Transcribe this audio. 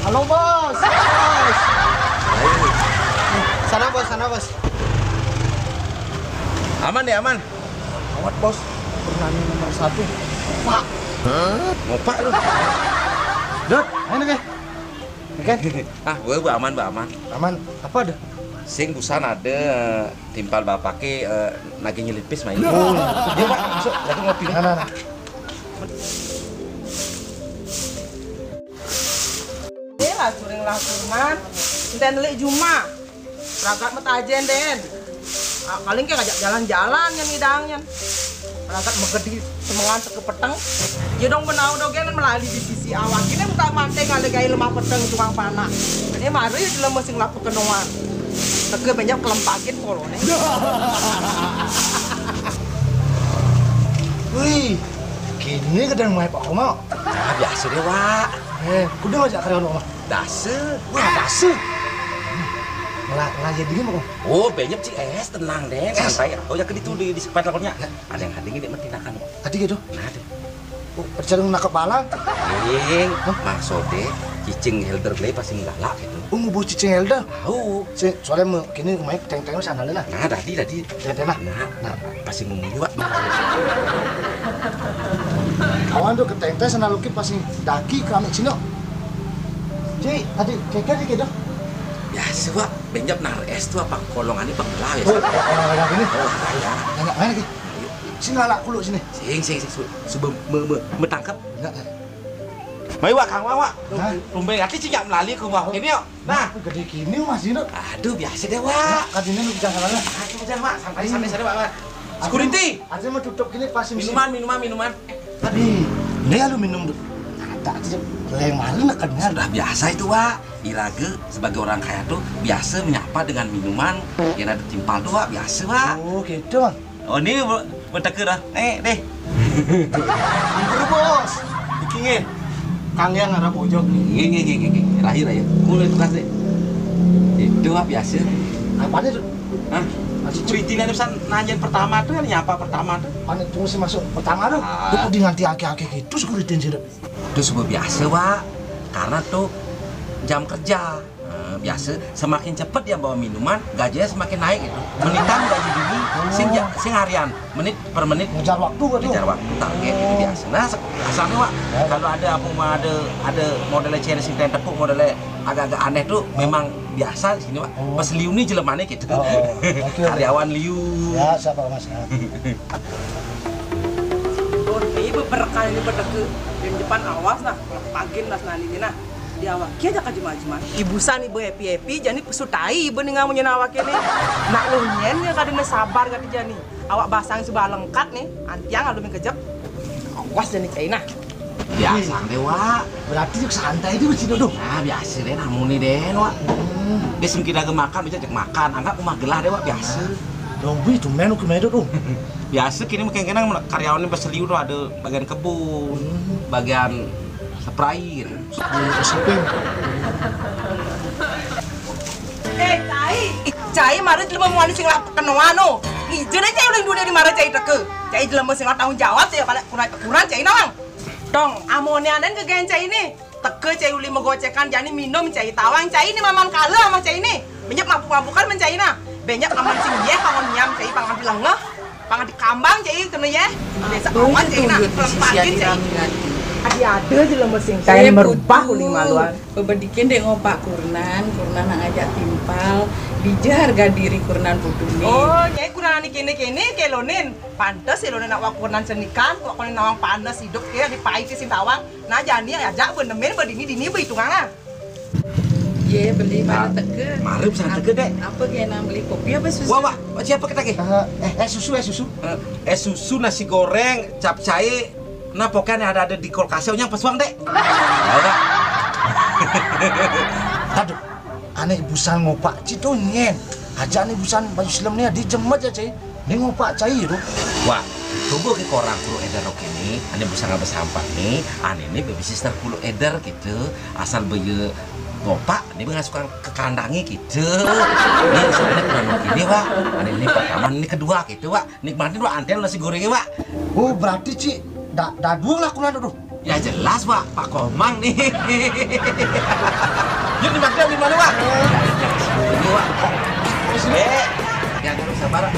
Halo bos, bos. Sana bos. Aman deh, aman. Awat bos, Purnani nomor 1. Pak. Ngopak lu. Dot, ayo nih. Oke. Gue aman, aman. Aman. Apa ada? Sing busan ada timpal bapak ke nagi nyelipis main. Oh, Dia Pak, masuk lagi ngopi. Nah. Lah suring lah kuman, dan lek Juma, ragat metajen den. Paling kayak ngajak jalan-jalan yang ngidangnya. Ragat megedi semangat ke peteng. Ya dong benau dogen melalui di sisi awak. Ini bukan manteng ada gaya lemah peteng tukang panah. Ini mari di lemah sing lapu kenoan. Tege banyak kelempakin polone. Wih, kini kadang main Pak Koma. Biasa deh, Wak. Kudu ngajak karyawan Oma. Dase. Wah, dase. Ngajak dingin Pak. Oh, banyak sih tenang deh, santai. Oh ya ke itu di sepeda-sepedanya. Ada yang hading ini mentinakan. Tadi gitu. Nah, ada. Oh, percaya nak kepala. Maksudnya cicing helder play pasti ngalak gitu. Oh, mau cicing Elda. Tahu. Soalnya kini main teng-tengnya sana lah. Nah, tadi. Teng-teng lah. Nah, pasti ngomong juga. Kawan tuh ke teng-teng sana luki pasti daki keramik sini. Cik, tadi keke gitu. Biasa, Wak. Benjap nar es tuh apa kolongan ini penggelah ya. Oh, orang gini. Oh, ya. Nanya main lagi. Sini ngalak kulo sini. Sing. Sebelum metangkap. Enggak. Mai Wak, Kang Wak. Hah? Tumben ati cinyak melali ke Wak ini yuk. Nah, Gede gini Mas Dino. aduh biasa deh, Wak. Kadine lu jangan salah. Aduh, jangan, Wak. Santai, Wak. Security. Aja mau tutup gini pasti Minuman. Tadi, ini lu minum tuh. Ada aja lemarin kan Sudah biasa itu, Wak. Ilage sebagai orang kaya tuh biasa menyapa dengan minuman yang ada timpal tuh, Wak. Biasa, Wak. Oh, gitu, Bang. Oh, ini berteker dah. Deh. Buru bos. Bikingin. Kang yang arah pojok nih. Nge. Lahir aja. Mulai tugas deh. Itu, Wak, biasa. Apanya tuh? Hah? Security nih pesan nanyain pertama tuh yang nyapa pertama tuh. Ane tunggu sih masuk pertama tuh. Ah. Itu di nanti aki-aki gitu security sih. Itu sebuah biasa, Wak. Karena tuh jam kerja. Biasa semakin cepet dia bawa minuman, gajinya semakin naik gitu. Menitan gaji dini, sing harian, menit per menit. Ngejar waktu gak tuh? Ngejar waktu target itu biasa. Nah, asalnya, Wak, kalau ada modelnya Cina sing tepuk modelnya agak-agak aneh tuh memang biasa di sini, Wak. Pas liu nih jelemannya gitu. Oke. Karyawan liu. Ya, siapa Mas? Ya. Oh, ini beberapa kali ini berdeke di depan awas lah, pagin lah nanti nah. Di awak kia aja kajima-jima. Ibusan ibu happy jadi pesutai ibu nih ngamunya awak ini. Nak lu nyen ya kadang sabar gak dijani. Awak basang sudah lengkap nih, antiang alu kejep. Awas jadi China. Biasa deh, Wak. Berarti juga santai itu sih duduk. Nah, biasa deh namun nih deh, Wak. Dia sing kita makan bisa cek makan, anggap rumah gelah deh, Wak, biasa. Dong, itu menu tuh. Biasa kini mungkin karyawannya berseliu tuh ada bagian kebun, bagian spray gitu. Cai mari jelema mau sing lap kenoano. Ngijeun aja udah dunia di mara cai teke. Cai jelema sing tanggung jawab sih pada kurang cai nawang. Dong, amonianen ke gen cai ini. Teke cai uli megocekan jani minum cai tawang cai ini maman kale sama cai ini. Banyak mabuk-mabukan mencai na. Banyak aman sing ye pangon nyam cai pangan bilang ngeh. Pangan di kambang cai kena ye. Desa awan cai na. Pelempakin cai. Ada jelema sing kain merubah uli maluan. Bebedikin deh ngopak kurnan nak ngajak timpal dija harga diri kurnan putuni. Oh, nyai kurnan kene kelonin. Pantes elonin nak kurnan senikan, wakon nawang panas hidup kayak di pai sing tawang. Nah jani ajak benemen bedini berhitungan. Ye beli pada teke. Mari pesan teke deh. Apa kayak nak beli kopi apa susu? Wah, siapa kita ke? Susu. Susu, nasi goreng, capcay. Nah, pokoknya ada di kulkasnya pesuang deh. Aduh, aneh busan ngopak citu nyen. Aja aneh busan baju silamnya dijemet ya cai. Ini ngopak cai itu. Wah, tunggu ke korang kulo eder rok ini. Aneh busan ngabes sampah nih. Aneh ini baby sister kulo eder gitu. Asal bayi ngopak, ini ngasukan ke kandangi gitu. Ini soalnya kurang ini, Wak. Aneh ini pertama, ini kedua gitu, Wak. Nikmatin, Wak, anten nasi gorengnya, Wak. Oh, berarti Ci, dah dua lah kurang dulu. Ya jelas, Wak. Pak Komang nih. Yuk di mana, Wak? Ini, Wak. Sini. Ya, terus sabar.